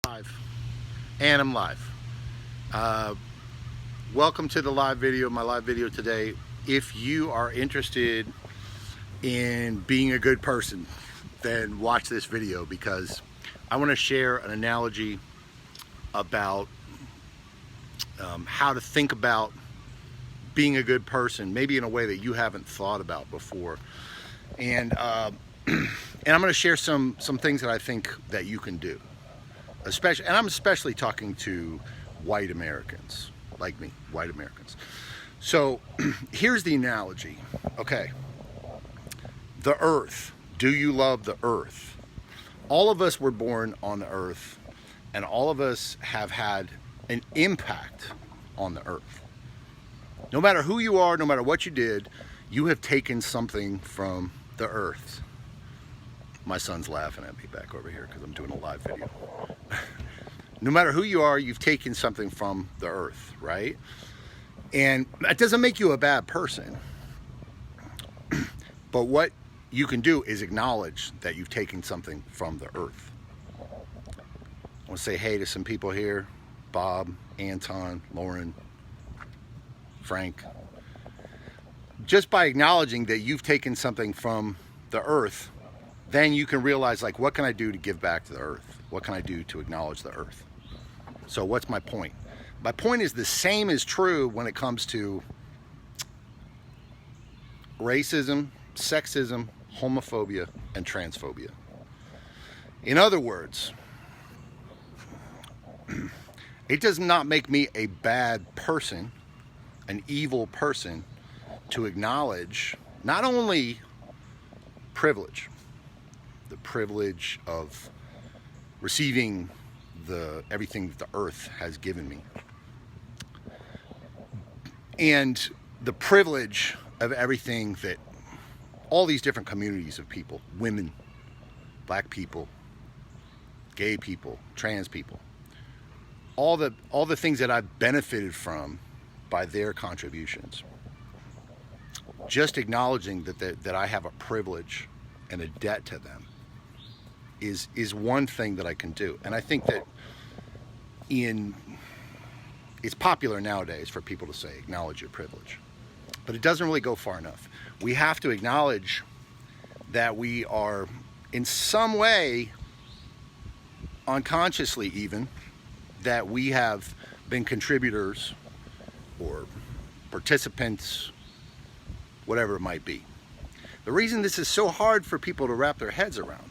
Live. And I'm live. Welcome to the live video, my live video today. If you are interested in being a good person, then watch this video because I want to share an analogy about how to think about being a good person, maybe in a way that you haven't thought about before. And I'm going to share some things that I think that you can do. And I'm especially talking to white Americans, like me, white Americans. So here's the analogy. Okay. The earth. Do you love the earth? All of us were born on the earth, and all of us have had an impact on the earth. No matter who you are, no matter what you did, you have taken something from the earth. My son's laughing at me back over here because I'm doing a live video. No matter who you are, you've taken something from the earth, right? And that doesn't make you a bad person. But what you can do is acknowledge that you've taken something from the earth. I want to say hey to some people here. Bob, Anton, Lauren, Frank. Just by acknowledging that you've taken something from the earth, then you can realize, like, what can I do to give back to the earth? What can I do to acknowledge the earth? So what's my point? My point is the same is true when it comes to racism, sexism, homophobia, and transphobia. In other words, it does not make me a bad person, an evil person, to acknowledge not only privilege, the privilege of receiving everything that the earth has given me, and the privilege of everything that all these different communities of people, women, black people, gay people, trans people, all the things that I've benefited from by their contributions. Just acknowledging that I have a privilege and a debt to them is one thing that I can do. And I think that it's popular nowadays for people to say, acknowledge your privilege. But it doesn't really go far enough. We have to acknowledge that we are, in some way, unconsciously even, that we have been contributors or participants, whatever it might be. The reason this is so hard for people to wrap their heads around,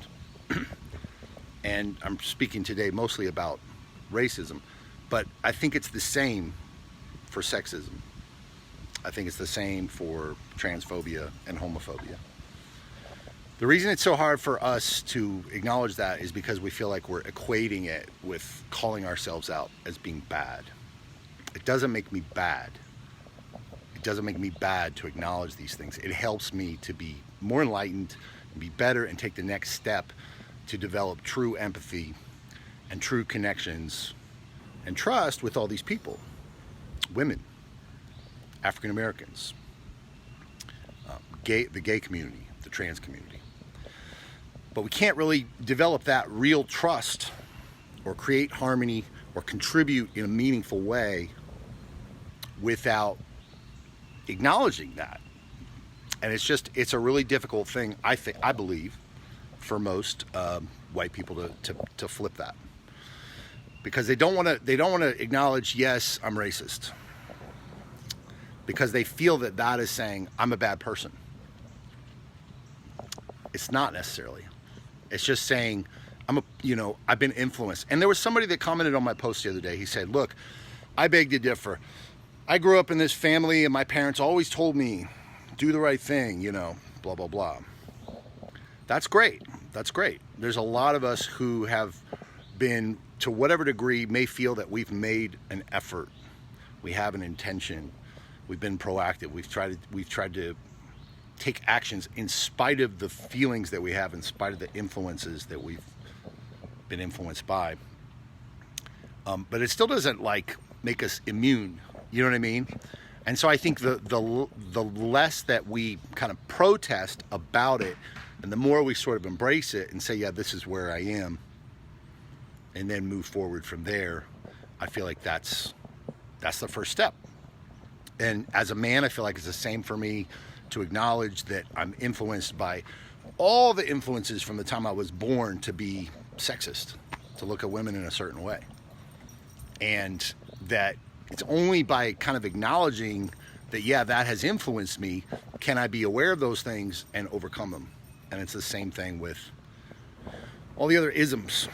and I'm speaking today mostly about racism, but I think it's the same for sexism. I think it's the same for transphobia and homophobia. The reason it's so hard for us to acknowledge that is because we feel like we're equating it with calling ourselves out as being bad. It doesn't make me bad. It doesn't make me bad to acknowledge these things. It helps me to be more enlightened, be better, and take the next step to develop true empathy and true connections and trust with all these people. Women, African Americans, the gay community, the trans community. But we can't really develop that real trust or create harmony or contribute in a meaningful way without acknowledging that. And it's a really difficult thing, I believe, for most white people to flip that, because they don't want to acknowledge, yes, I'm racist, because they feel that is saying I'm a bad person. It's not necessarily. It's just saying I've been influenced. And there was somebody that commented on my post the other day. He said, look, I beg to differ. I grew up in this family and my parents always told me, do the right thing, blah, blah, blah. That's great. That's great. There's a lot of us who have been, to whatever degree, may feel that we've made an effort. We have an intention. We've been proactive. We've tried to take actions in spite of the feelings that we have, in spite of the influences that we've been influenced by. But it still doesn't make us immune. You know what I mean? And so I think the less that we kind of protest about it, and the more we sort of embrace it and say, yeah, this is where I am, and then move forward from there. I feel like that's the first step. And as a man, I feel like it's the same for me to acknowledge that I'm influenced by all the influences from the time I was born to be sexist, to look at women in a certain way. And that it's only by kind of acknowledging that, yeah, that has influenced me, can I be aware of those things and overcome them. And it's the same thing with all the other isms.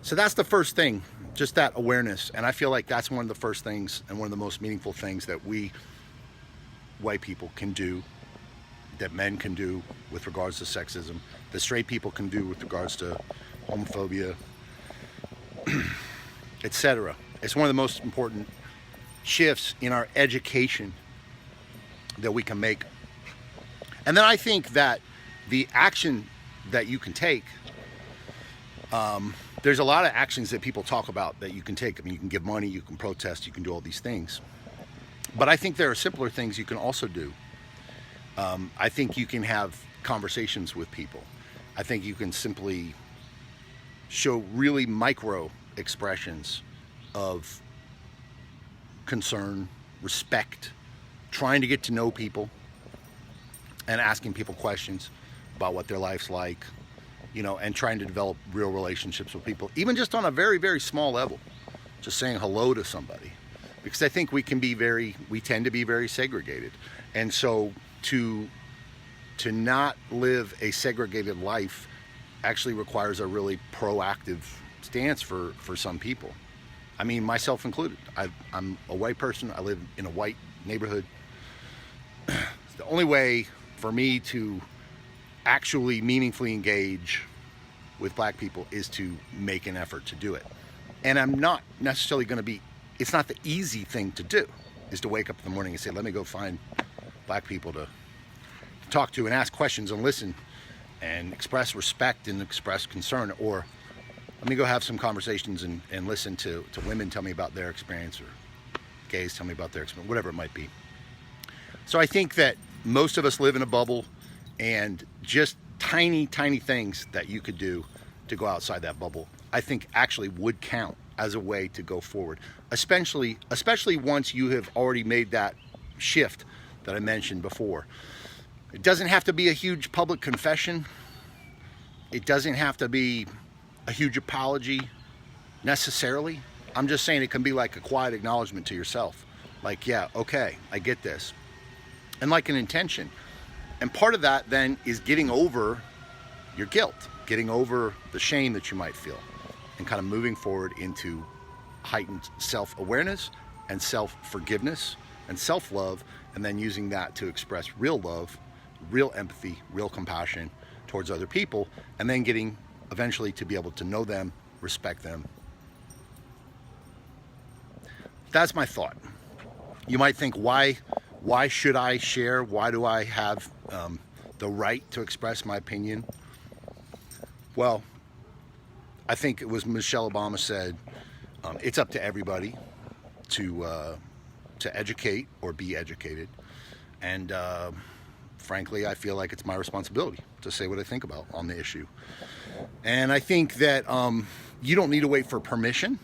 So that's the first thing, just that awareness. And I feel like that's one of the first things and one of the most meaningful things that we white people can do, that men can do with regards to sexism, that straight people can do with regards to homophobia, etc. It's one of the most important shifts in our education that we can make. And then I think that the action that you can take, there's a lot of actions that people talk about that you can take. I mean, you can give money, you can protest, you can do all these things. But I think there are simpler things you can also do. I think you can have conversations with people. I think you can simply show really micro expressions of concern, respect, trying to get to know people, and asking people questions about what their life's like, you know, and trying to develop real relationships with people, even just on a very, very small level, just saying hello to somebody. Because I think we tend to be very segregated. And so to not live a segregated life actually requires a really proactive stance for some people. I mean, myself included. I'm a white person. I live in a white neighborhood. The only way for me to actually meaningfully engage with black people is to make an effort to do it. And I'm not necessarily going to be, it's not the easy thing to do, is to wake up in the morning and say, let me go find black people to talk to and ask questions and listen and express respect and express concern, or let me go have some conversations and listen to women tell me about their experience, or gays tell me about their experience, whatever it might be. So I think that most of us live in a bubble, and just tiny, tiny things that you could do to go outside that bubble, I think actually would count as a way to go forward, especially once you have already made that shift that I mentioned before. It doesn't have to be a huge public confession. It doesn't have to be a huge apology necessarily. I'm just saying it can be like a quiet acknowledgement to yourself. Like, yeah, okay, I get this. And like an intention. And part of that then is getting over your guilt, getting over the shame that you might feel, and kind of moving forward into heightened self-awareness and self-forgiveness and self-love, and then using that to express real love, real empathy, real compassion towards other people, and then getting eventually to be able to know them, respect them. That's my thought. You might think, why should I share? Why do I have the right to express my opinion? Well, I think it was Michelle Obama said, it's up to everybody to educate or be educated. And frankly, I feel like it's my responsibility to say what I think about on the issue. And I think that you don't need to wait for permission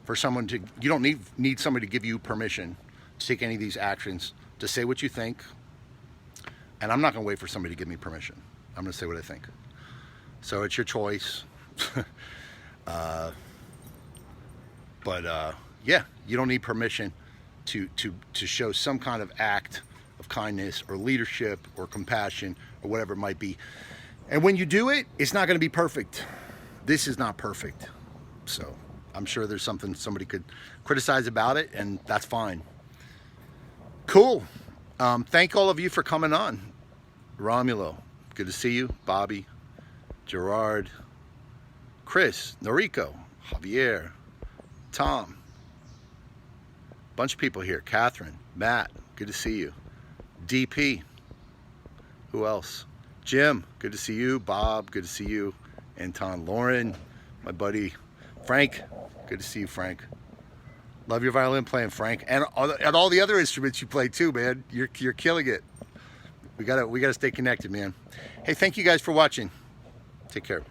for someone to, you don't need somebody to give you permission to take any of these actions, to say what you think. And I'm not going to wait for somebody to give me permission. I'm going to say what I think. So it's your choice. Yeah, you don't need permission to show some kind of act of kindness or leadership or compassion or whatever it might be. And when you do it, it's not going to be perfect. This is not perfect. So I'm sure there's something somebody could criticize about it, and that's fine. Cool. Thank all of you for coming on. Romulo, good to see you. Bobby, Gerard, Chris, Noriko, Javier, Tom. Bunch of people here. Catherine, Matt, good to see you. DP, who else? Jim, good to see you. Bob, good to see you. Anton, Lauren, my buddy Frank, good to see you, Frank. Love your violin playing, Frank, and all the other instruments you play too, man. You're killing it. We gotta stay connected, man. Hey, thank you guys for watching. Take care.